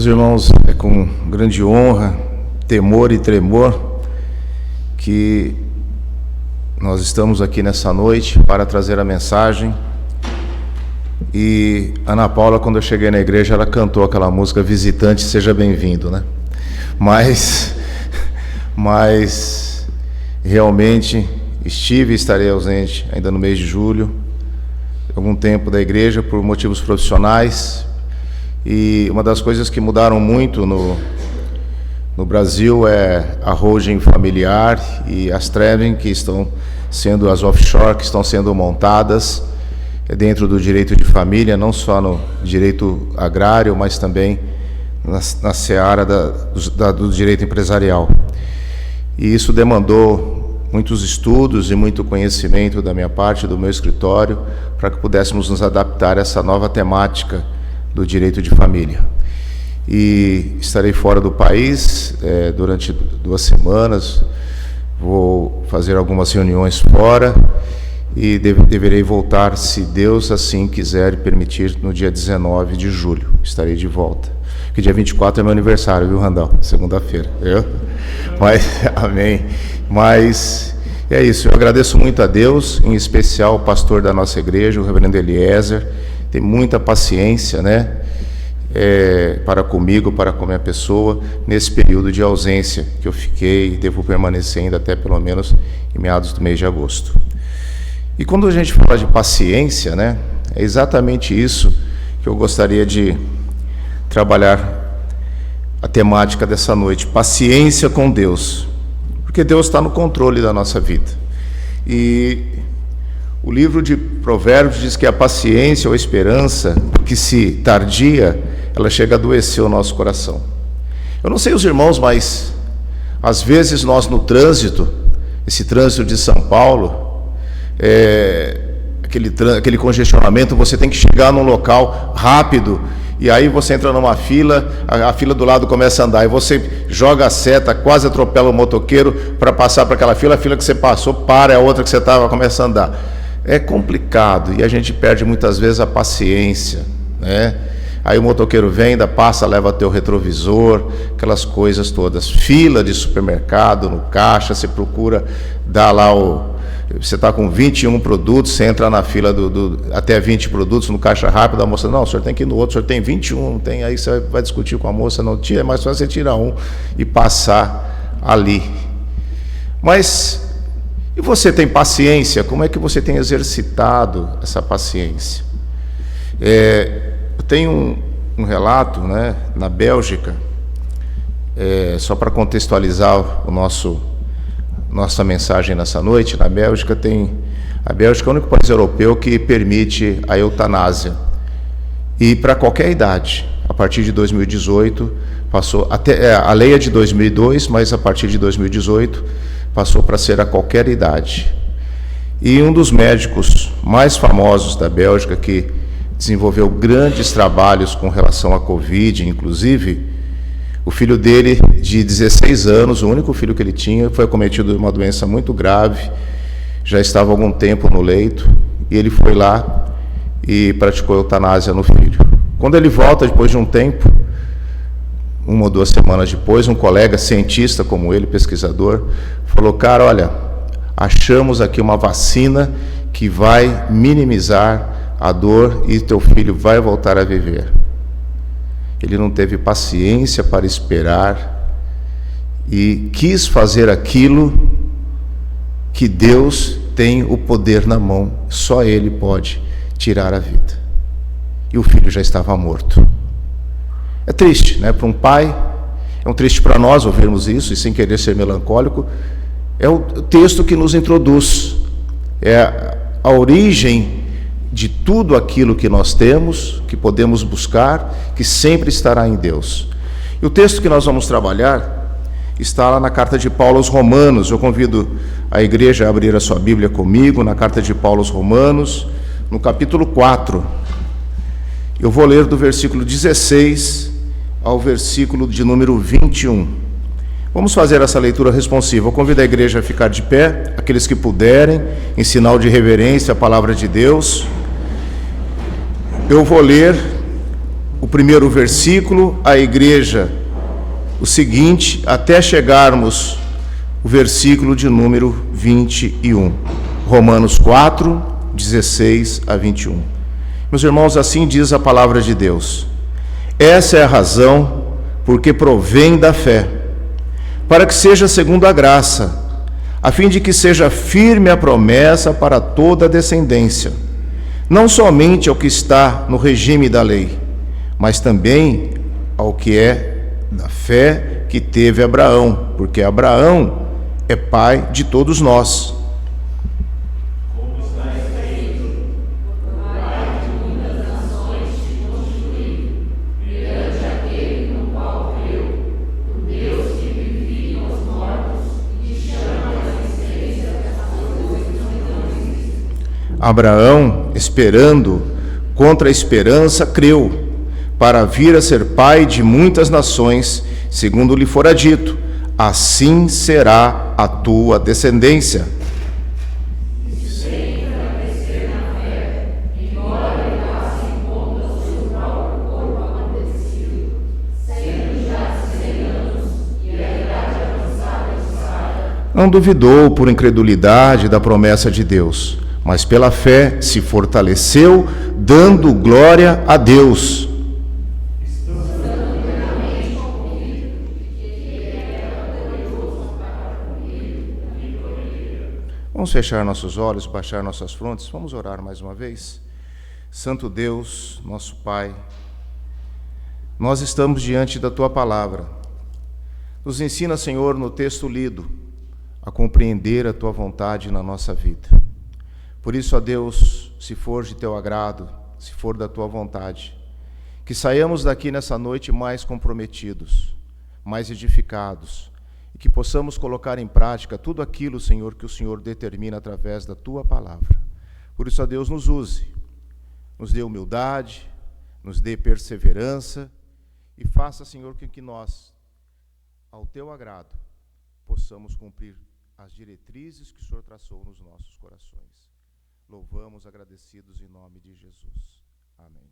Meus irmãos, é com grande honra, temor e tremor que nós estamos aqui nessa noite para trazer a mensagem. E Ana Paula, quando eu cheguei na igreja, ela cantou aquela música Visitante, seja bem-vindo, né? Mas realmente estive e estarei ausente ainda no mês de julho, algum tempo da igreja por motivos profissionais. E uma das coisas que mudaram muito no Brasil é a holding familiar e as trading que estão sendo, as offshore que estão sendo montadas dentro do direito de família, não só no direito agrário, mas também na seara do direito empresarial. E isso demandou muitos estudos e muito conhecimento da minha parte, do meu escritório, para que pudéssemos nos adaptar a essa nova temática do direito de família. E estarei fora do país durante 2 semanas, vou fazer algumas reuniões fora e deverei voltar, se Deus assim quiser e permitir, no dia 19 de julho, estarei de volta. Porque dia 24 é meu aniversário, viu, Randall? Segunda-feira, viu? Amém. Mas é isso, eu agradeço muito a Deus, em especial o pastor da nossa igreja, o reverendo Eliezer, tem muita paciência, né? Para comigo, para com a minha pessoa, nesse período de ausência que eu fiquei e devo permanecer ainda até pelo menos em meados do mês de agosto. E quando a gente fala de paciência, né? É exatamente isso que eu gostaria de trabalhar a temática dessa noite, paciência com Deus, porque Deus está no controle da nossa vida. E o livro de Provérbios diz que a paciência ou a esperança, que se tardia, ela chega a adoecer o nosso coração. Eu não sei os irmãos, mas às vezes nós no trânsito, esse trânsito de São Paulo, aquele congestionamento, você tem que chegar num local rápido, e aí você entra numa fila, a fila do lado começa a andar, e você joga a seta, quase atropela o motoqueiro para passar para aquela fila, a fila que você passou para, a outra que você estava começa a andar. É complicado e a gente perde muitas vezes a paciência, né? Aí o motoqueiro vem, passa, leva teu retrovisor, aquelas coisas todas. Fila de supermercado, no caixa, você procura dar lá você está com 21 produtos, você entra na fila até 20 produtos no caixa rápido, a moça, não, o senhor tem que ir no outro, o senhor tem 21, tem, aí você vai discutir com a moça, não tira, é mais fácil você tirar um e passar ali. Mas e você tem paciência? Como é que você tem exercitado essa paciência? Eu tenho um relato, né, na Bélgica, só para contextualizar nossa mensagem nessa noite. Na Bélgica a Bélgica é o único país europeu que permite a eutanásia, e para qualquer idade. A partir de 2018 passou, a lei é de 2002, mas a partir de 2018 passou para ser a qualquer idade. E um dos médicos mais famosos da Bélgica, que desenvolveu grandes trabalhos com relação à Covid, inclusive, o filho dele, de 16 anos, o único filho que ele tinha, foi acometido de uma doença muito grave, já estava há algum tempo no leito, e ele foi lá e praticou eutanásia no filho. Quando ele volta, depois de um tempo, 1 ou 2 semanas depois, um colega cientista como ele, pesquisador, falou, cara, olha, achamos aqui uma vacina que vai minimizar a dor e teu filho vai voltar a viver. Ele não teve paciência para esperar e quis fazer aquilo que Deus tem o poder na mão, só Ele pode tirar a vida. E o filho já estava morto. É triste, né? Para um pai, é triste para nós ouvirmos isso, e sem querer ser melancólico, é o texto que nos introduz, é a origem de tudo aquilo que nós temos, que podemos buscar, que sempre estará em Deus. E o texto que nós vamos trabalhar está lá na carta de Paulo aos Romanos. Eu convido a igreja a abrir a sua Bíblia comigo, na carta de Paulo aos Romanos, no capítulo 4. Eu vou ler do versículo 16 ao versículo de número 21. Vamos fazer essa leitura responsiva. Eu convido a igreja a ficar de pé, aqueles que puderem, em sinal de reverência à palavra de Deus. Eu vou ler o primeiro versículo, a igreja o seguinte, até chegarmos o versículo de número 21. Romanos 4, 16 a 21. Meus irmãos, assim diz a palavra de Deus. Essa é a razão porque provém da fé, para que seja segundo a graça, a fim de que seja firme a promessa para toda a descendência, não somente ao que está no regime da lei, mas também ao que é da fé que teve Abraão, porque Abraão é pai de todos nós. Como está escrito, o pai de muitas nações te constituiu, perante aquele no qual creu, o Deus que vivifica os mortos e te chama à existência das coisas que não existem. Abraão, esperando contra a esperança, creu, para vir a ser pai de muitas nações, segundo lhe fora dito, assim será a tua descendência. Sem enfraquecer na fé, embora levasse em conta o seu próprio corpo amadurecido, sendo já de 100 anos e a idade avançada de Sara, Não duvidou por incredulidade da promessa de Deus, mas pela fé se fortaleceu, dando glória a Deus. Vamos fechar nossos olhos, baixar nossas frontes, vamos orar mais uma vez. Santo Deus, nosso Pai, nós estamos diante da Tua palavra. Nos ensina, Senhor, no texto lido, a compreender a Tua vontade na nossa vida. Por isso, ó Deus, se for de Teu agrado, se for da Tua vontade, que saiamos daqui nessa noite mais comprometidos, mais edificados, e que possamos colocar em prática tudo aquilo, Senhor, que o Senhor determina através da Tua palavra. Por isso, ó Deus, nos use, nos dê humildade, nos dê perseverança e faça, Senhor, que nós, ao Teu agrado, possamos cumprir as diretrizes que o Senhor traçou nos nossos corações. Louvamos agradecidos em nome de Jesus. Amém.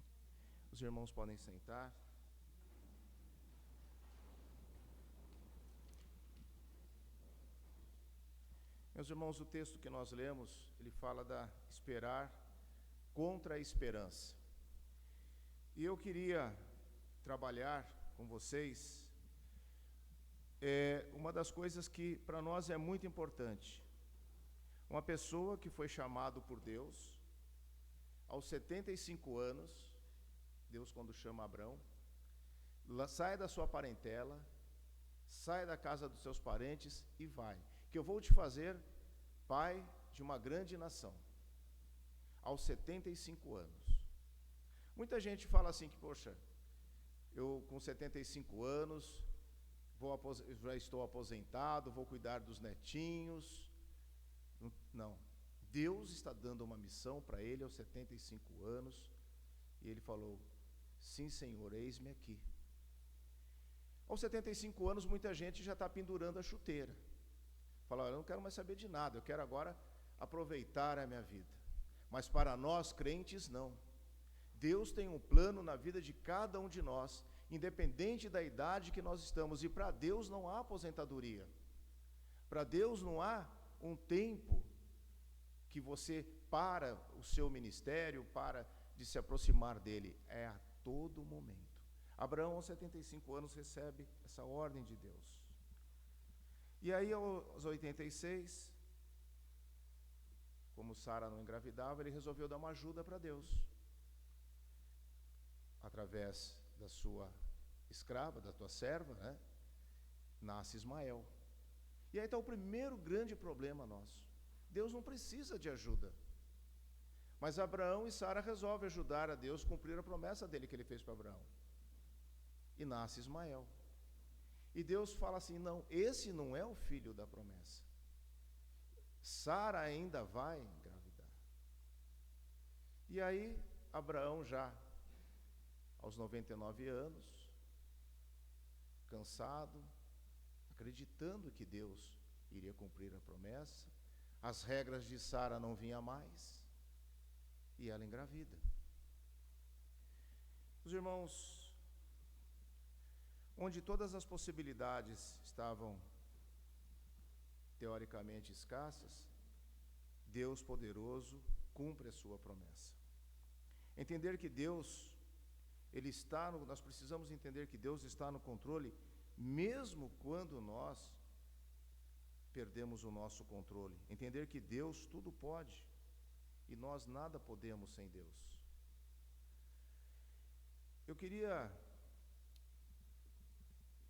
Os irmãos podem sentar. Meus irmãos, o texto que nós lemos, ele fala da esperar contra a esperança. E eu queria trabalhar com vocês uma das coisas que para nós é muito importante. Uma pessoa que foi chamado por Deus, aos 75 anos, Deus quando chama Abrão, sai da sua parentela, sai da casa dos seus parentes e vai. Que eu vou te fazer pai de uma grande nação, aos 75 anos. Muita gente fala assim que, poxa, eu com 75 anos, já estou aposentado, vou cuidar dos netinhos. Não, Deus está dando uma missão para ele aos 75 anos, e ele falou, sim Senhor, eis-me aqui. Aos 75 anos, muita gente já está pendurando a chuteira. Fala, eu não quero mais saber de nada, eu quero agora aproveitar a minha vida. Mas para nós, crentes, não. Deus tem um plano na vida de cada um de nós, independente da idade que nós estamos. E para Deus não há aposentadoria. Para Deus não há um tempo que você para o seu ministério, para de se aproximar dele. É a todo momento. Abraão, aos 75 anos, recebe essa ordem de Deus. E aí, aos 86, como Sara não engravidava, ele resolveu dar uma ajuda para Deus. Através da sua escrava, da tua serva, né? Nasce Ismael. E aí está o primeiro grande problema nosso. Deus não precisa de ajuda. Mas Abraão e Sara resolvem ajudar a Deus a cumprir a promessa dele que ele fez para Abraão. E nasce Ismael. E Deus fala assim, não, esse não é o filho da promessa. Sara ainda vai engravidar. E aí, Abraão já, aos 99 anos, cansado, acreditando que Deus iria cumprir a promessa, as regras de Sara não vinham mais, e ela engravida. Os irmãos, onde todas as possibilidades estavam teoricamente escassas, Deus poderoso cumpre a sua promessa. Entender que Deus, nós precisamos entender que Deus está no controle, mesmo quando nós perdemos o nosso controle. Entender que Deus tudo pode e nós nada podemos sem Deus. Eu queria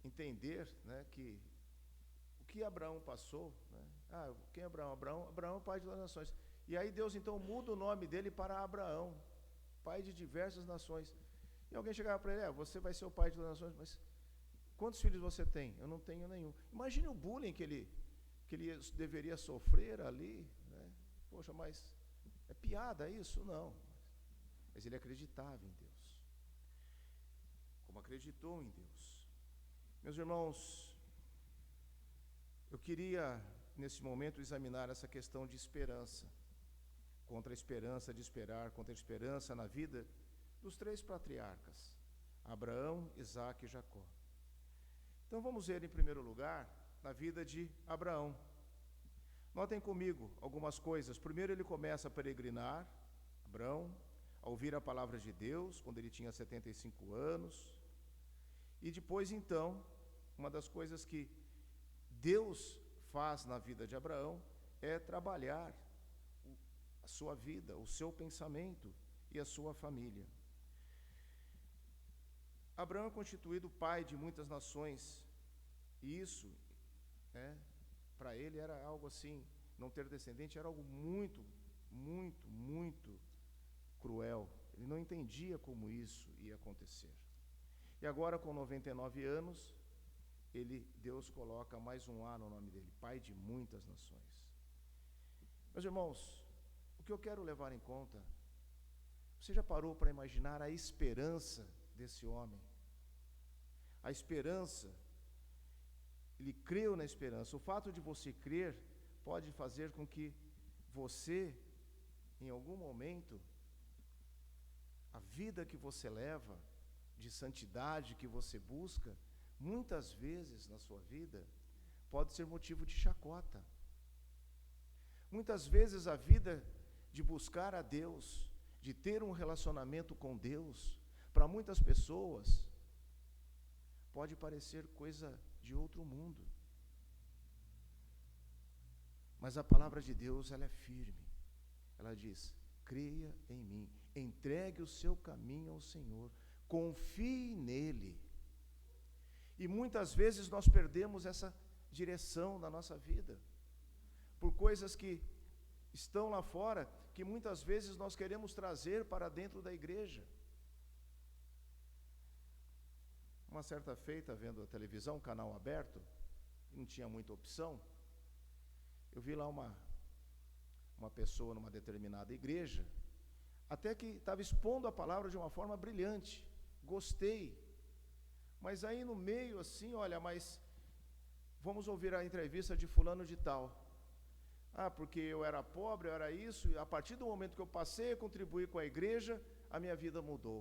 entender, né, que o que Abraão passou, né? Quem é Abraão? Abraão é o pai de todas as nações. E aí Deus então muda o nome dele para Abraão, pai de diversas nações. E alguém chegava para ele: você vai ser o pai de todas as nações, mas quantos filhos você tem? Eu não tenho nenhum. Imagine o bullying que ele deveria sofrer ali, né? Poxa, mas é piada isso? Não. Mas ele acreditava em Deus, como acreditou em Deus. Meus irmãos, eu queria, nesse momento, examinar essa questão de esperança, contra a esperança de esperar, contra a esperança na vida dos 3 patriarcas, Abraão, Isaque e Jacó. Então vamos ver, em primeiro lugar, na vida de Abraão. Notem comigo algumas coisas. Primeiro, ele começa a peregrinar, Abraão, a ouvir a palavra de Deus, quando ele tinha 75 anos. E depois, então, uma das coisas que Deus faz na vida de Abraão é trabalhar a sua vida, o seu pensamento e a sua família. Abraão é constituído pai de muitas nações, e isso, para ele era algo assim, não ter descendente era algo muito, muito, muito cruel. Ele não entendia como isso ia acontecer. E agora, com 99 anos, Deus coloca mais um A no nome dele, pai de muitas nações. Meus irmãos, o que eu quero levar em conta, você já parou para imaginar a esperança desse homem? A esperança, ele creu na esperança. O fato de você crer pode fazer com que você, em algum momento, a vida que você leva, de santidade que você busca, muitas vezes na sua vida, pode ser motivo de chacota. Muitas vezes a vida de buscar a Deus, de ter um relacionamento com Deus, para muitas pessoas, pode parecer coisa de outro mundo. Mas a palavra de Deus, ela é firme. Ela diz: creia em mim, entregue o seu caminho ao Senhor, confie nele. E muitas vezes nós perdemos essa direção na nossa vida, por coisas que estão lá fora, que muitas vezes nós queremos trazer para dentro da igreja. Uma certa feita, vendo a televisão, um canal aberto, não tinha muita opção, eu vi lá uma pessoa numa determinada igreja, até que estava expondo a palavra de uma forma brilhante, gostei, mas aí no meio assim, olha, mas vamos ouvir a entrevista de fulano de tal. Porque eu era pobre, eu era isso, e a partir do momento que eu passei a contribuir com a igreja, a minha vida mudou.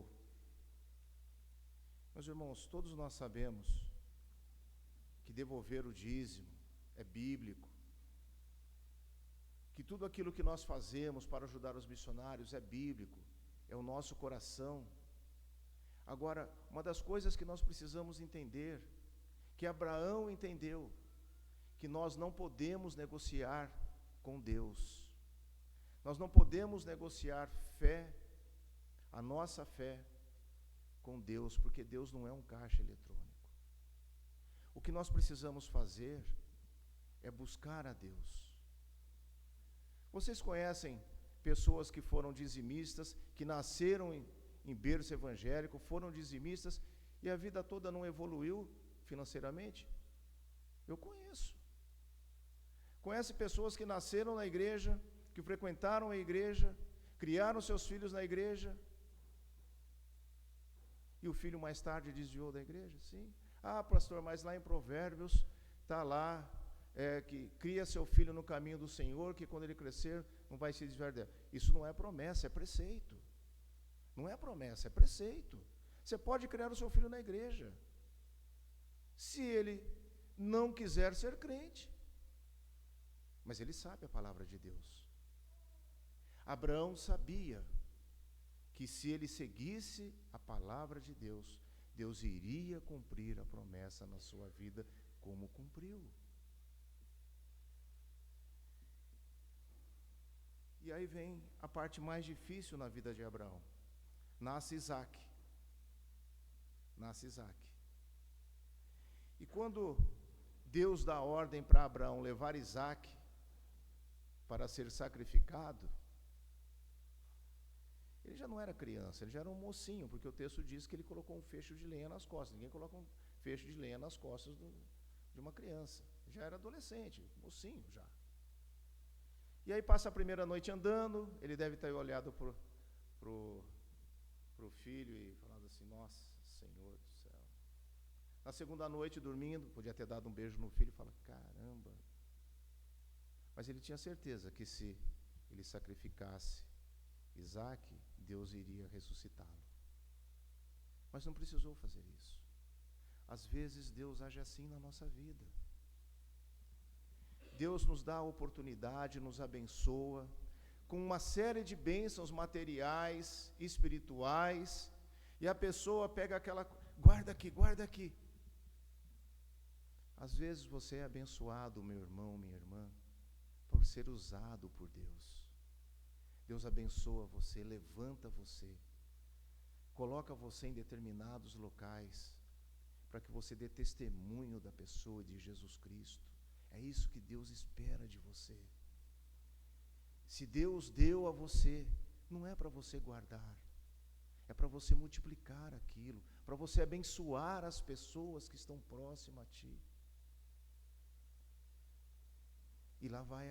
Meus irmãos, todos nós sabemos que devolver o dízimo é bíblico, que tudo aquilo que nós fazemos para ajudar os missionários é bíblico, é o nosso coração. Agora, uma das coisas que nós precisamos entender, que Abraão entendeu, que nós não podemos negociar com Deus. Nós não podemos negociar fé, a nossa fé, com Deus, porque Deus não é um caixa eletrônico. O que nós precisamos fazer é buscar a Deus. Vocês conhecem pessoas que foram dizimistas, que nasceram em berço evangélico, foram dizimistas e a vida toda não evoluiu financeiramente? Eu conheço. Conhece pessoas que nasceram na igreja, que frequentaram a igreja, criaram seus filhos na igreja, e o filho mais tarde desviou da igreja? Sim. Pastor, mas lá em Provérbios está lá, que cria seu filho no caminho do Senhor, que quando ele crescer não vai se desviar dela. Isso não é promessa, é preceito. Não é promessa, é preceito. Você pode criar o seu filho na igreja. se ele não quiser ser crente. Mas ele sabe a palavra de Deus. Abraão sabia que se ele seguisse a palavra de Deus, Deus iria cumprir a promessa na sua vida, como cumpriu. E aí vem a parte mais difícil na vida de Abraão. Nasce Isaac. Nasce Isaac. E quando Deus dá ordem para Abraão levar Isaac para ser sacrificado, ele já não era criança, ele já era um mocinho, porque o texto diz que ele colocou um feixe de lenha nas costas. Ninguém coloca um feixe de lenha nas costas de uma criança. Já era adolescente, mocinho já. E aí passa a primeira noite andando, ele deve ter olhado pro filho e falado assim, nossa, Senhor do céu. Na segunda noite, dormindo, podia ter dado um beijo no filho e falar, caramba. Mas ele tinha certeza que se ele sacrificasse Isaac, Deus iria ressuscitá-lo. Mas não precisou fazer isso. Às vezes Deus age assim na nossa vida. Deus nos dá a oportunidade, nos abençoa, com uma série de bênçãos materiais, espirituais, e a pessoa pega aquela, guarda aqui. Às vezes você é abençoado, meu irmão, minha irmã, por ser usado por Deus. Deus abençoa você, levanta você, coloca você em determinados locais, para que você dê testemunho da pessoa de Jesus Cristo. É isso que Deus espera de você. Se Deus deu a você, não é para você guardar, é para você multiplicar aquilo, para você abençoar as pessoas que estão próximas a ti. E lá vai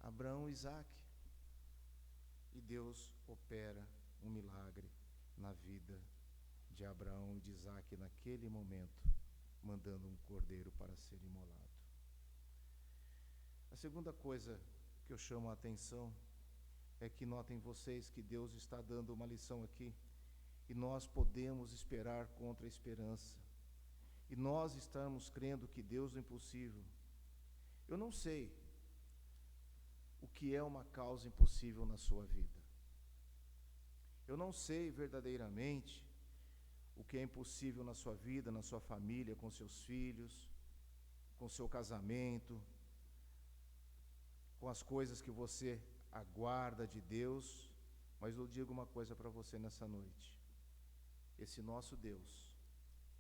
Abraão e Isaac. E Deus opera um milagre na vida de Abraão e de Isaac naquele momento, mandando um cordeiro para ser imolado. A segunda coisa que eu chamo a atenção é que notem vocês que Deus está dando uma lição aqui, e nós podemos esperar contra a esperança, e nós estamos crendo que Deus é impossível. Eu não sei o que é uma causa impossível na sua vida. Eu não sei verdadeiramente o que é impossível na sua vida, na sua família, com seus filhos, com seu casamento, com as coisas que você aguarda de Deus, mas eu digo uma coisa para você nessa noite. Esse nosso Deus,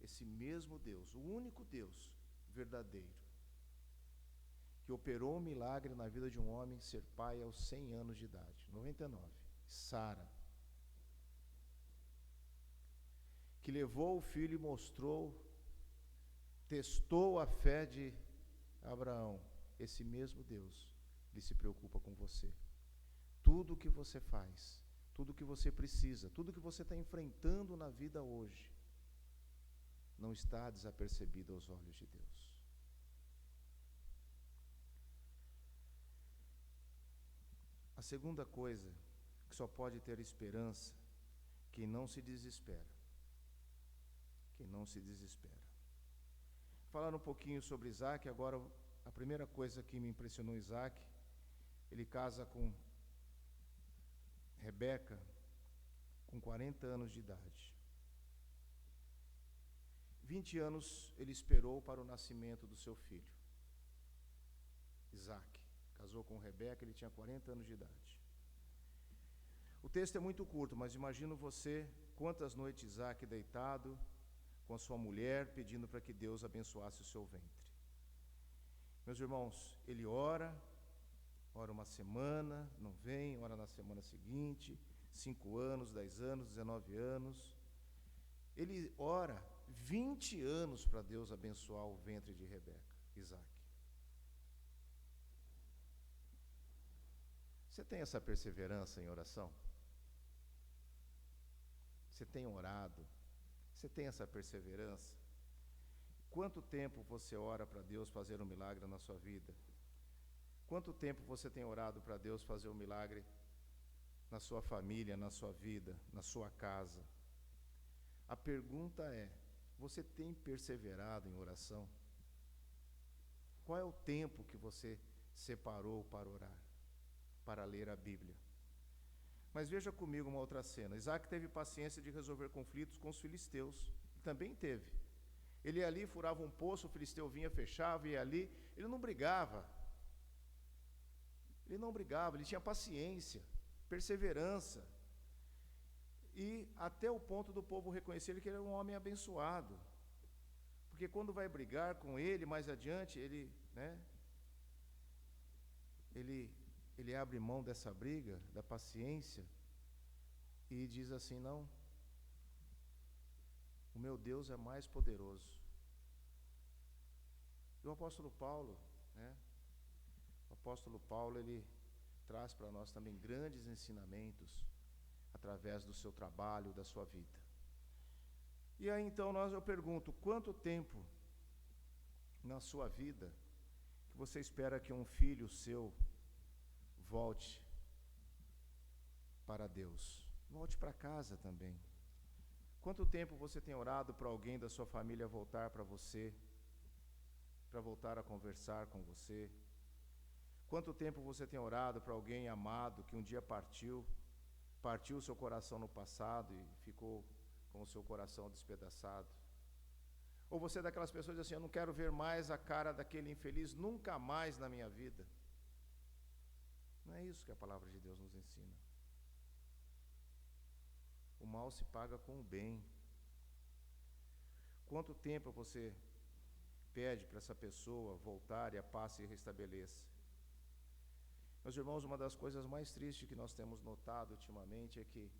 esse mesmo Deus, o único Deus verdadeiro, que operou um milagre na vida de um homem ser pai aos 100 anos de idade, 99, Sara, que levou o filho e mostrou, testou a fé de Abraão, esse mesmo Deus, ele se preocupa com você. Tudo o que você faz, tudo o que você precisa, tudo o que você está enfrentando na vida hoje, não está desapercebido aos olhos de Deus. A segunda coisa, que só pode ter esperança, quem não se desespera. Quem não se desespera. Falar um pouquinho sobre Isaac, agora a primeira coisa que me impressionou Isaac, ele casa com Rebeca com 40 anos de idade. 20 anos ele esperou para o nascimento do seu filho, Isaac. Casou com Rebeca, ele tinha 40 anos de idade. O texto é muito curto, mas imagino você, quantas noites Isaac deitado com a sua mulher, pedindo para que Deus abençoasse o seu ventre. Meus irmãos, ele ora uma semana, não vem, ora na semana seguinte, 5 anos, 10 anos, 19 anos. Ele ora 20 anos para Deus abençoar o ventre de Rebeca, Isaac. Você tem essa perseverança em oração? Você tem orado? Você tem essa perseverança? Quanto tempo você ora para Deus fazer um milagre na sua vida? Quanto tempo você tem orado para Deus fazer um milagre na sua família, na sua vida, na sua casa? A pergunta é, Você tem perseverado em oração? Qual é o tempo que você separou para orar, para ler a Bíblia? Mas veja comigo uma outra cena. Isaac teve paciência de resolver conflitos com os filisteus. Ele também teve. Ele ia ali, furava um poço, o filisteu vinha, fechava, ia ali. Ele não brigava. Ele tinha paciência, perseverança. E até o ponto do povo reconhecer que ele era um homem abençoado. Porque quando vai brigar com ele, mais adiante, ele abre mão dessa briga, da paciência, e diz assim: não, o meu Deus é mais poderoso. E o apóstolo Paulo, ele traz para nós também grandes ensinamentos através do seu trabalho, da sua vida. E aí então eu pergunto, quanto tempo na sua vida que você espera que um filho seu volte para Deus? Volte para casa também. Quanto tempo você tem orado para alguém da sua família voltar para você, para voltar a conversar com você? Quanto tempo você tem orado para alguém amado que um dia partiu o seu coração no passado e ficou com o seu coração despedaçado? Ou você é daquelas pessoas que diz assim: eu não quero ver mais a cara daquele infeliz nunca mais na minha vida? Não é isso que a palavra de Deus nos ensina. O mal se paga com o bem. Quanto tempo você pede para essa pessoa voltar e a paz se restabeleça? Meus irmãos, uma das coisas mais tristes que nós temos notado ultimamente é que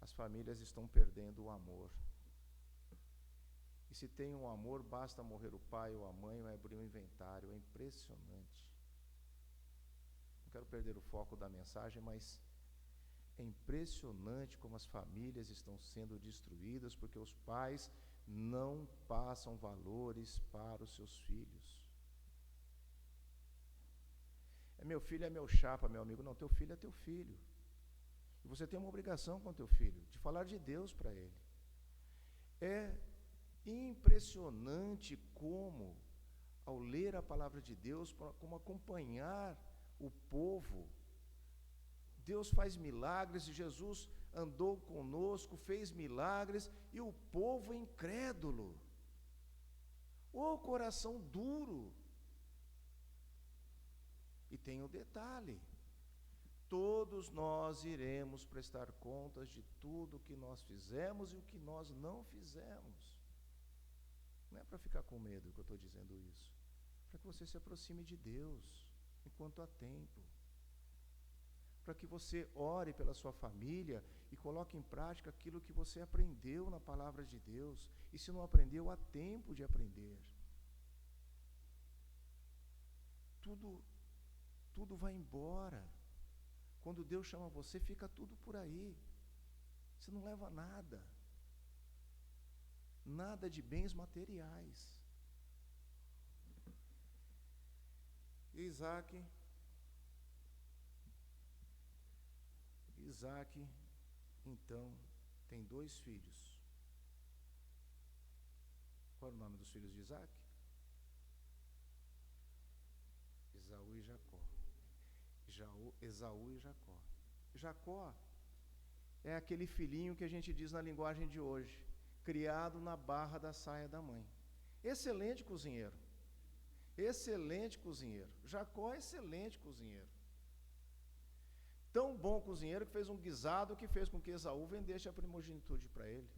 as famílias estão perdendo o amor. E se tem um amor, basta morrer o pai ou a mãe, vai abrir um inventário. É impressionante. Não quero perder o foco da mensagem, mas é impressionante como as famílias estão sendo destruídas porque os pais não passam valores para os seus filhos. É meu filho, é meu chapa, meu amigo. Não, teu filho é teu filho. E você tem uma obrigação com teu filho, de falar de Deus para ele. É impressionante como, ao ler a palavra de Deus, como acompanhar o povo, Deus faz milagres, Jesus andou conosco, fez milagres, e o povo incrédulo, o coração duro. E tem um detalhe: todos nós iremos prestar contas de tudo o que nós fizemos e o que nós não fizemos. Não é para ficar com medo que eu estou dizendo isso, para que você se aproxime de Deus enquanto há tempo, para que você ore pela sua família e coloque em prática aquilo que você aprendeu na palavra de Deus. E se não aprendeu, há tempo de aprender. Tudo vai embora. Quando Deus chama você, fica tudo por aí. Você não leva nada. Nada de bens materiais. Isaac, então, tem 2 filhos. Qual é o nome dos filhos de Isaac? Esaú e Jacó. Esaú e Jacó. Jacó é aquele filhinho que a gente diz na linguagem de hoje, criado na barra da saia da mãe. Excelente cozinheiro. Jacó é excelente cozinheiro. Tão bom cozinheiro que fez um guisado que fez com que Esaú vendesse a primogenitude para ele.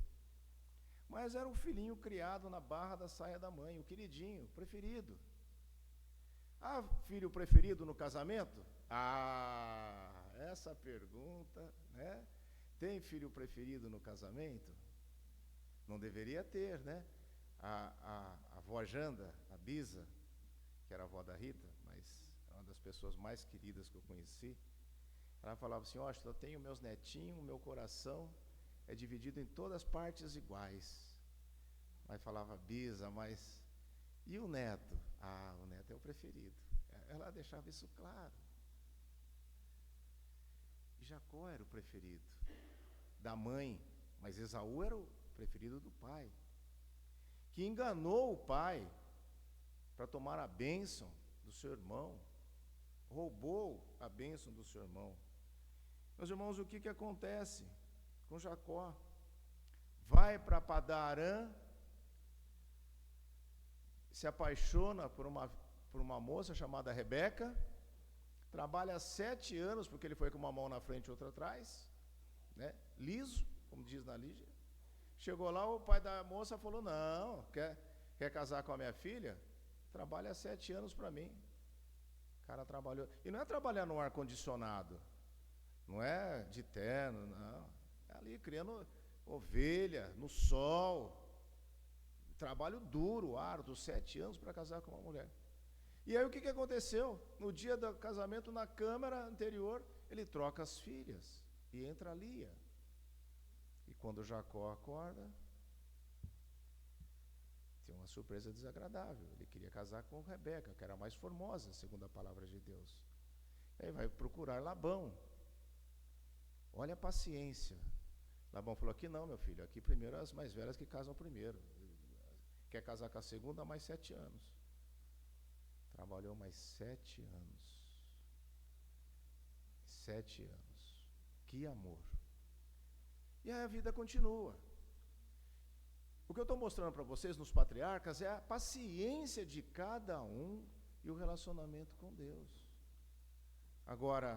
Mas era um filhinho criado na barra da saia da mãe, o queridinho, o preferido. Ah, filho preferido no casamento? Ah, essa pergunta, né? Tem filho preferido no casamento? Não deveria ter, né? A avó Janda, a Bisa, que era a avó da Rita, mas é uma das pessoas mais queridas que eu conheci, ela falava assim: ó, eu tenho meus netinhos, o meu coração é dividido em todas as partes iguais. Mas falava: Bisa, mas e o neto? Ah, o neto é o preferido. Ela deixava isso claro. Jacó era o preferido da mãe, mas Esaú era o preferido do pai. que enganou o pai para tomar a bênção do seu irmão, roubou a bênção do seu irmão. Meus irmãos, o que acontece com Jacó? Vai para Padarã, se apaixona por uma moça chamada Rebeca, trabalha 7 anos, porque ele foi com uma mão na frente e outra atrás, né? Liso, como diz na Lígia. Chegou lá, o pai da moça falou, não, quer casar com a minha filha? Trabalha 7 anos para mim. O cara trabalhou, e não é trabalhar no ar-condicionado, não é de terno, não, é ali criando ovelha, no sol, trabalho duro, árduo, 7 anos para casar com uma mulher. E aí o que aconteceu? No dia do casamento, na câmara anterior, ele troca as filhas e entra Lia. E quando Jacó acorda, tem uma surpresa desagradável. Ele queria casar com Rebeca, que era a mais formosa, segundo a palavra de Deus. Aí vai procurar Labão. Olha a paciência. Labão falou, aqui não, meu filho, aqui primeiro as mais velhas que casam primeiro. Quer casar com a segunda, mais 7 anos. Trabalhou mais 7 anos. 7 anos. Que amor. E aí a vida continua. O que eu estou mostrando para vocês nos patriarcas é a paciência de cada um e o relacionamento com Deus. Agora,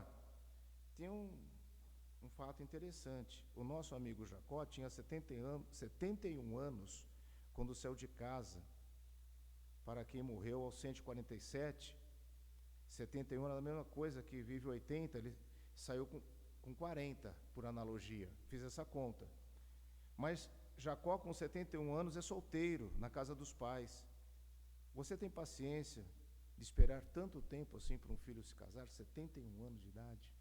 tem um fato interessante. O nosso amigo Jacó tinha 71 anos quando saiu de casa. Para quem morreu aos 147, 71 era a mesma coisa que vive 80, ele saiu com 40, por analogia. Fiz essa conta. Mas Jacó, com 71 anos, é solteiro, na casa dos pais. Você tem paciência de esperar tanto tempo assim para um filho se casar? 71 anos de idade?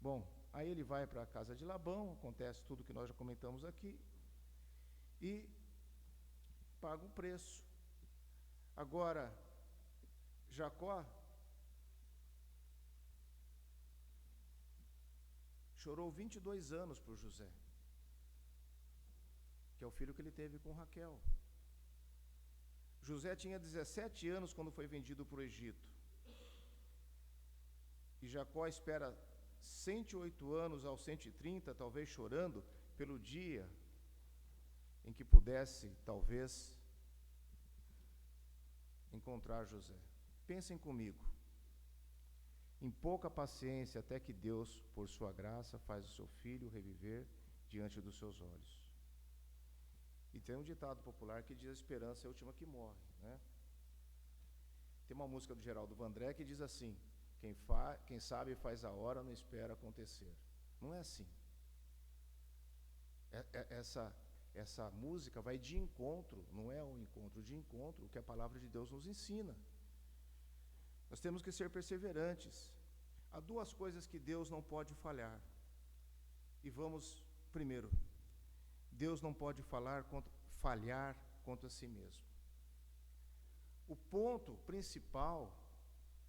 Bom, aí ele vai para a casa de Labão, acontece tudo que nós já comentamos aqui, e paga um preço. Agora, Jacó chorou 22 anos por José, que é o filho que ele teve com Raquel. José tinha 17 anos quando foi vendido para o Egito. E Jacó espera 108 anos aos 130, talvez chorando, pelo dia em que pudesse, talvez, encontrar José. Pensem comigo. Em pouca paciência, até que Deus, por sua graça, faz o seu filho reviver diante dos seus olhos. E tem um ditado popular que diz: a esperança é a última que morre, né? Tem uma música do Geraldo Vandré que diz assim: quem sabe faz a hora, não espera acontecer. Não é assim. Essa música vai de encontro, não é um encontro, de encontro, o que a palavra de Deus nos ensina. Nós temos que ser perseverantes. Há 2 coisas que Deus não pode falhar. E vamos, primeiro, Deus não pode falhar contra si mesmo. O ponto principal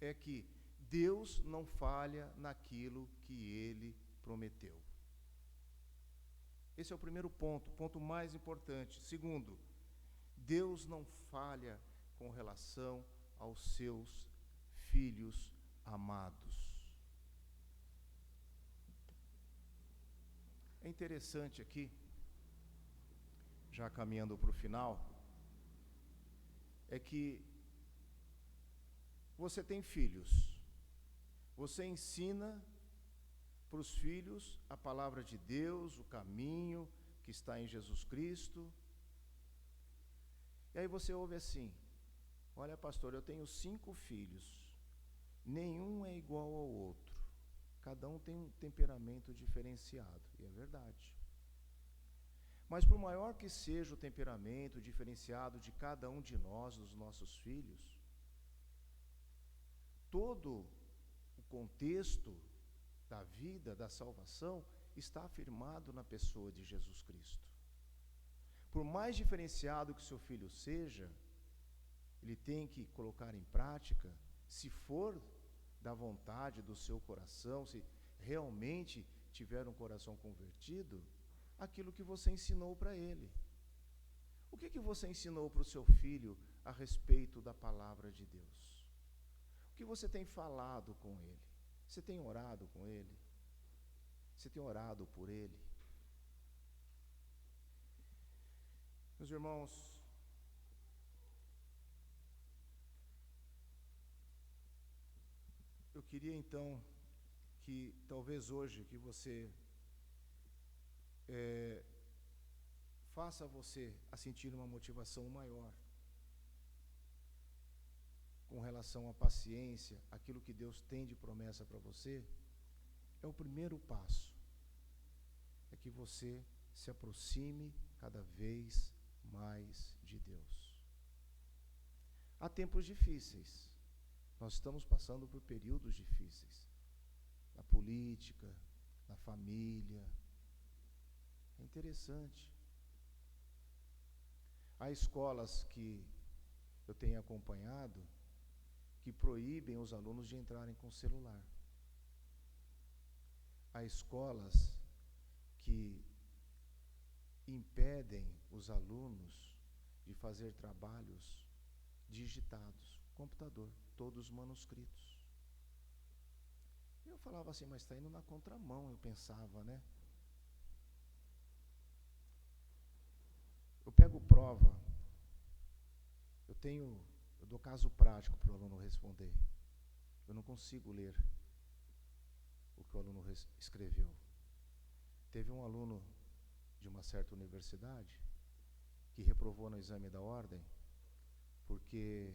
é que Deus não falha naquilo que Ele prometeu. Esse é o primeiro ponto mais importante. Segundo, Deus não falha com relação aos seus filhos amados. É interessante aqui, já caminhando para o final, é que você tem filhos, você ensina para os filhos a palavra de Deus, o caminho que está em Jesus Cristo, e aí você ouve assim: olha, pastor, eu tenho 5 filhos, nenhum é igual ao outro, cada um tem um temperamento diferenciado, e é verdade. Mas por maior que seja o temperamento diferenciado de cada um de nós, dos nossos filhos, todo o contexto da vida, da salvação, está afirmado na pessoa de Jesus Cristo. Por mais diferenciado que seu filho seja, ele tem que colocar em prática, se for da vontade do seu coração, se realmente tiver um coração convertido, aquilo que você ensinou para ele. O que você ensinou para o seu filho a respeito da palavra de Deus? O que você tem falado com ele? Você tem orado com ele? Você tem orado por ele? Meus irmãos, eu queria então que talvez hoje que você faça você a sentir uma motivação maior com relação à paciência, aquilo que Deus tem de promessa para você, é o primeiro passo. É que você se aproxime cada vez mais de Deus. Há tempos difíceis. Nós estamos passando por períodos difíceis. Na política, na família. É interessante. Há escolas que eu tenho acompanhado que proíbem os alunos de entrarem com celular. Há escolas que impedem os alunos de fazer trabalhos digitados, computador, todos manuscritos. Eu falava assim, mas está indo na contramão, eu pensava, né? Eu pego prova, eu dou caso prático para o aluno responder. Eu não consigo ler o que o aluno escreveu. Teve um aluno de uma certa universidade que reprovou no exame da ordem porque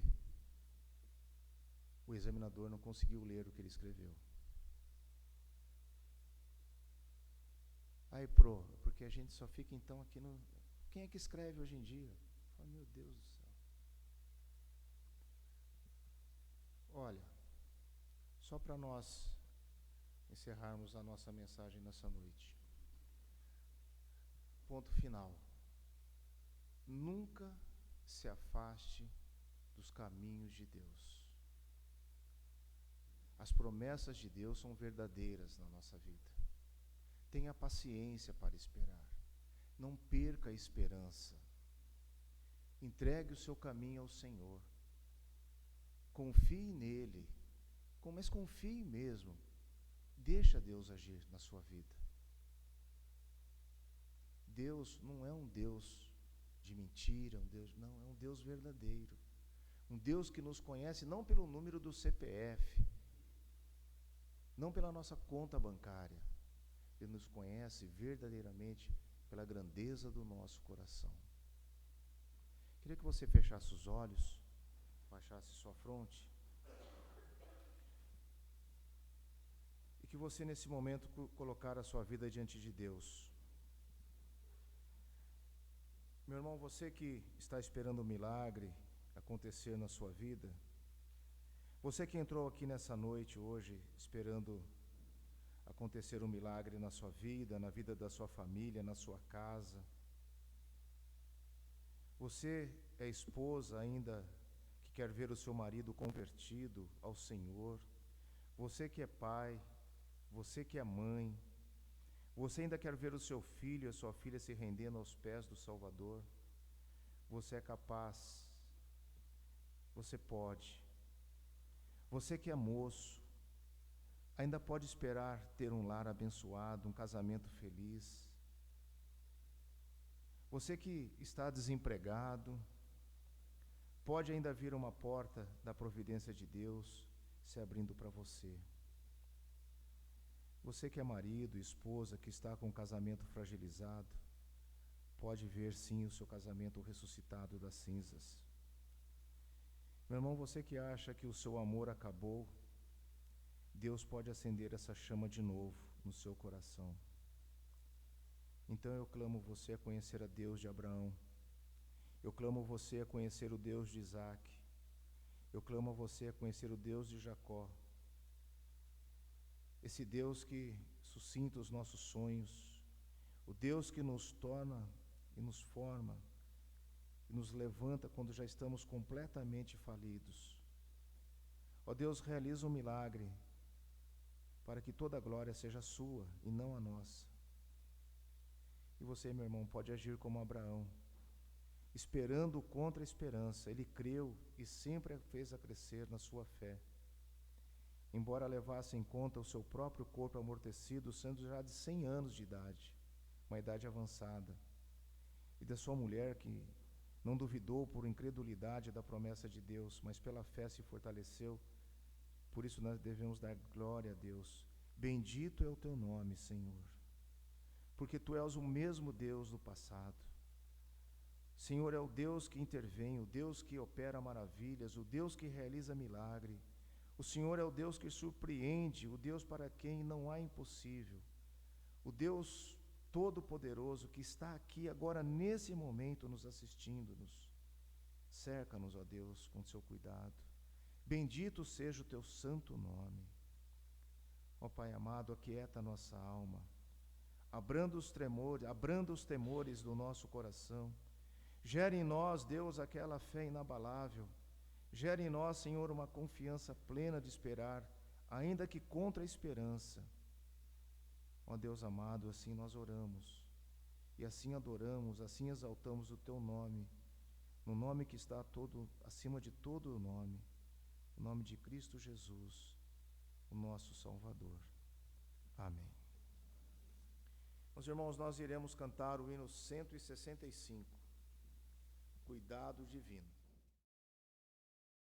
o examinador não conseguiu ler o que ele escreveu. Aí, porque a gente só fica então aqui no... Quem é que escreve hoje em dia? Oh, meu Deus do céu. Olha, só para nós encerrarmos a nossa mensagem nessa noite. Ponto final. Nunca se afaste dos caminhos de Deus. As promessas de Deus são verdadeiras na nossa vida. Tenha paciência para esperar. Não perca a esperança. Entregue o seu caminho ao Senhor. Confie nele. Mas confie mesmo. Deixa Deus agir na sua vida. Deus não é um Deus de mentira, não, é um Deus verdadeiro. Um Deus que nos conhece não pelo número do CPF, não pela nossa conta bancária. Ele nos conhece verdadeiramente pela grandeza do nosso coração. Queria que você fechasse os olhos, baixasse sua fronte, e que você nesse momento colocar a sua vida diante de Deus. Meu irmão, você que está esperando um milagre acontecer na sua vida, você que entrou aqui nessa noite hoje esperando acontecer um milagre na sua vida, na vida da sua família, na sua casa. Você é esposa ainda que quer ver o seu marido convertido ao Senhor. Você que é pai, você que é mãe, você ainda quer ver o seu filho e a sua filha se rendendo aos pés do Salvador. Você é capaz, você pode. Você que é moço, ainda pode esperar ter um lar abençoado, um casamento feliz. Você que está desempregado, pode ainda vir uma porta da providência de Deus se abrindo para você. Você que é marido, esposa, que está com o casamento fragilizado, pode ver sim o seu casamento ressuscitado das cinzas. Meu irmão, você que acha que o seu amor acabou, Deus pode acender essa chama de novo no seu coração. Então eu clamo você a conhecer a Deus de Abraão. Eu clamo você a conhecer o Deus de Isaac. Eu clamo a você a conhecer o Deus de Jacó. Esse Deus que suscita os nossos sonhos. O Deus que nos torna e nos forma e nos levanta quando já estamos completamente falidos. Ó Deus, realiza um milagre para que toda a glória seja sua e não a nossa. E você, meu irmão, pode agir como Abraão esperando contra a esperança. Ele creu e sempre a fez a crescer na sua fé. Embora levasse em conta o seu próprio corpo amortecido, sendo já de 100 anos de idade, uma idade avançada, e da sua mulher que não duvidou por incredulidade da promessa de Deus, mas pela fé se fortaleceu. Por isso nós devemos dar glória a Deus. Bendito é o teu nome, Senhor, porque tu és o mesmo Deus do passado. Senhor, é o Deus que intervém, o Deus que opera maravilhas, o Deus que realiza milagre. O Senhor é o Deus que surpreende, o Deus para quem não há impossível. O Deus Todo-Poderoso que está aqui agora, nesse momento, nos assistindo-nos. Cerca-nos, ó Deus, com seu cuidado. Bendito seja o teu santo nome. Ó Pai amado, aquieta a nossa alma. Abranda os temores do nosso coração. Gere em nós, Deus, aquela fé inabalável. Gere em nós, Senhor, uma confiança plena de esperar, ainda que contra a esperança. Ó Deus amado, assim nós oramos, e assim adoramos, assim exaltamos o teu nome, no nome que está acima de todo o nome de Cristo Jesus, o nosso Salvador. Amém. Meus irmãos, nós iremos cantar o hino 165, Cuidado Divino.